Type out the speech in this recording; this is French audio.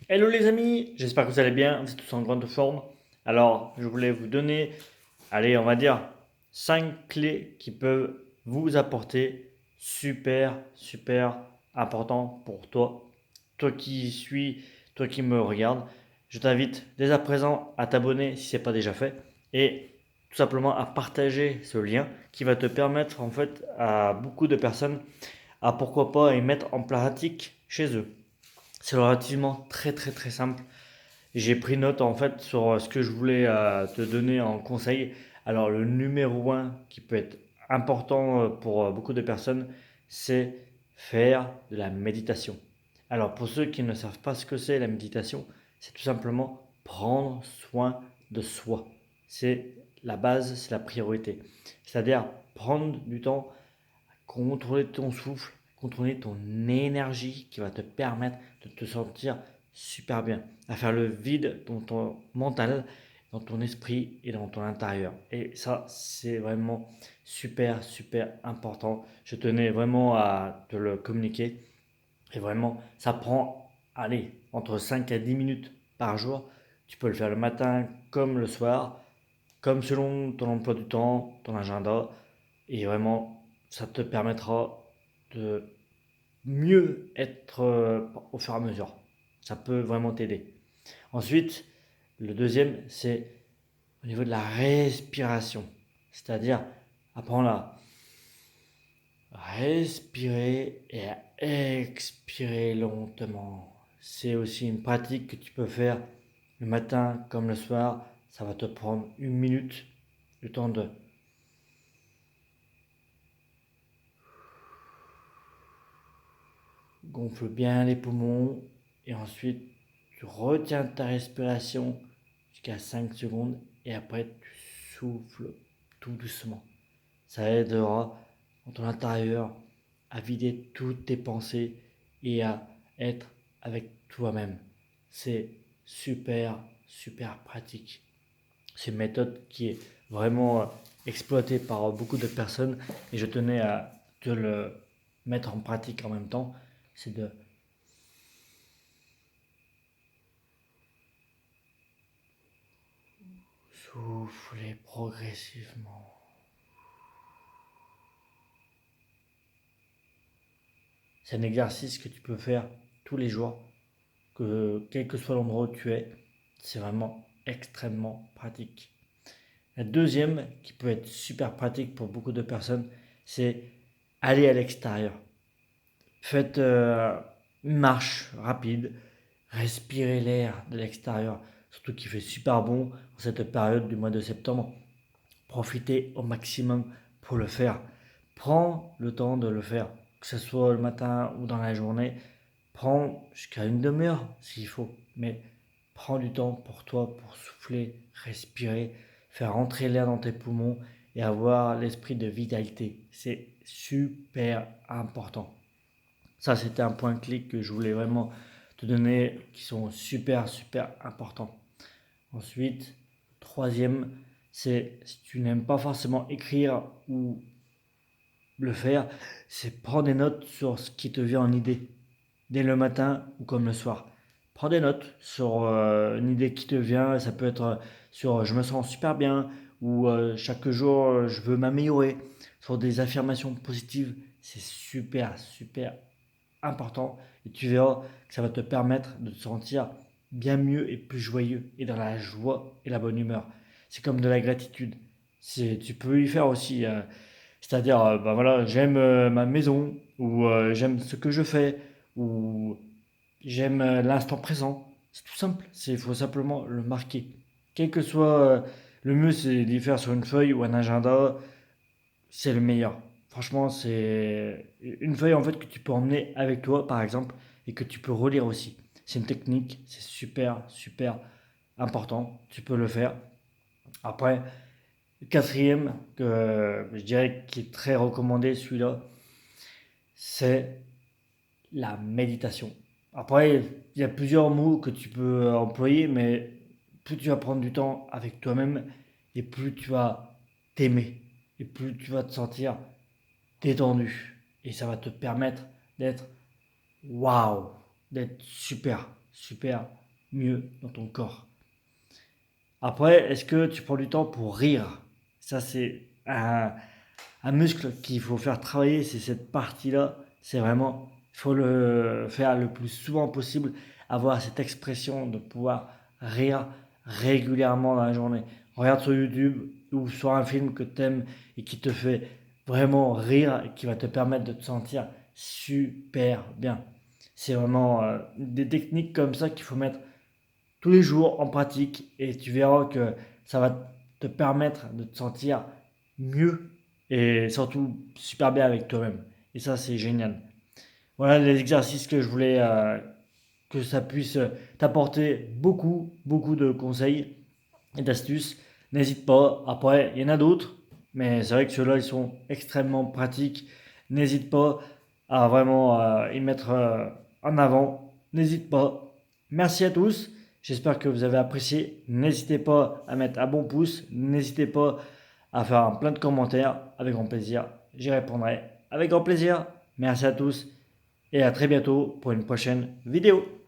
Hello les amis, j'espère que vous allez bien, vous êtes tous en grande forme. Alors, je voulais vous donner, allez, on va dire 5 clés qui peuvent vous apporter super important pour toi. Toi qui suis, toi qui me regardes, je t'invite dès à présent à t'abonner si ce n'est pas déjà fait et tout simplement à partager ce lien qui va te permettre en fait à beaucoup de personnes à pourquoi pas y mettre en pratique chez eux. C'est relativement très simple. J'ai pris note en fait sur ce que je voulais te donner en conseil. Alors le numéro un qui peut être important pour beaucoup de personnes, c'est faire de la méditation. Alors pour ceux qui ne savent pas ce que c'est la méditation, c'est tout simplement prendre soin de soi. C'est la base, c'est la priorité. C'est-à-dire prendre du temps, contrôler ton souffle, contrôler ton énergie qui va te permettre de te sentir super bien, à faire le vide dans ton mental, dans ton esprit et dans ton intérieur. Et ça, c'est vraiment super important. Je tenais vraiment à te le communiquer. Et vraiment, ça prend, allez, entre 5 à 10 minutes par jour. Tu peux le faire le matin comme le soir, comme selon ton emploi du temps, ton agenda. Et vraiment, ça te permettra de mieux être au fur et à mesure. Ça peut vraiment t'aider. Ensuite, le deuxième, c'est au niveau de la respiration. C'est-à-dire apprendre à respirer et à expirer lentement. C'est aussi une pratique que tu peux faire le matin comme le soir. Ça va te prendre 1 minute, le temps de gonfle bien les poumons et ensuite tu retiens ta respiration jusqu'à 5 secondes et après tu souffles tout doucement. Ça aidera dans ton intérieur à vider toutes tes pensées et à être avec toi-même. C'est super pratique. C'est une méthode qui est vraiment exploitée par beaucoup de personnes et je tenais à te le mettre en pratique en même temps. C'est de souffler progressivement. C'est un exercice que tu peux faire tous les jours, que quel que soit l'endroit où tu es, c'est vraiment extrêmement pratique. La deuxième, qui peut être super pratique pour beaucoup de personnes, c'est aller à l'extérieur. Faites une marche rapide, respirez l'air de l'extérieur, surtout qu'il fait super bon en cette période du mois de septembre. Profitez au maximum pour le faire. Prends le temps de le faire, que ce soit le matin ou dans la journée. Prends jusqu'à une demi-heure s'il faut, mais prends du temps pour toi, pour souffler, respirer, faire entrer l'air dans tes poumons et avoir l'esprit de vitalité. C'est super important. Ça, c'était un point clé que je voulais vraiment te donner, qui sont super importants. Ensuite, troisième, c'est si tu n'aimes pas forcément écrire ou le faire, c'est prendre des notes sur ce qui te vient en idée, dès le matin ou comme le soir. Prends des notes sur une idée qui te vient, ça peut être sur je me sens super bien ou chaque jour je veux m'améliorer, sur des affirmations positives, c'est super important et tu verras que ça va te permettre de te sentir bien mieux et plus joyeux et dans la joie et la bonne humeur. C'est comme de la gratitude. Tu peux y faire aussi, c'est-à-dire, bah voilà, j'aime ma maison, ou j'aime ce que je fais, ou j'aime l'instant présent. C'est tout simple, il faut simplement le marquer. Quel que soit, le mieux c'est d'y faire sur une feuille ou un agenda, c'est le meilleur. Franchement, c'est une feuille en fait que tu peux emmener avec toi, par exemple, et que tu peux relire aussi. C'est une technique, c'est super important. Tu peux le faire. Après, le quatrième, que je dirais qui est très recommandé, celui-là, c'est la méditation. Après, il y a plusieurs mots que tu peux employer, mais plus tu vas prendre du temps avec toi-même, et plus tu vas t'aimer, et plus tu vas te sentir détendu. Et ça va te permettre d'être waouh, d'être super. super mieux dans ton corps. Après, est-ce que tu prends du temps pour rire? Ça, c'est un muscle qu'il faut faire travailler, c'est cette partie-là. C'est vraiment, il faut le faire le plus souvent possible, avoir cette expression de pouvoir rire régulièrement dans la journée. Regarde sur YouTube ou sur un film que tu aimes et qui te fait vraiment rire et qui va te permettre de te sentir super bien. C'est vraiment des techniques comme ça qu'il faut mettre tous les jours en pratique et tu verras que ça va te permettre de te sentir mieux et surtout super bien avec toi-même. Et ça, c'est génial. Voilà les exercices que je voulais que ça puisse t'apporter beaucoup de conseils et d'astuces. N'hésite pas. Après, il y en a d'autres, mais c'est vrai que ceux-là, ils sont extrêmement pratiques. N'hésite pas à vraiment y mettre en avant. N'hésite pas. Merci à tous. J'espère que vous avez apprécié. N'hésitez pas à mettre un bon pouce. N'hésitez pas à faire plein de commentaires. Avec grand plaisir, j'y répondrai avec grand plaisir. Merci à tous et à très bientôt pour une prochaine vidéo.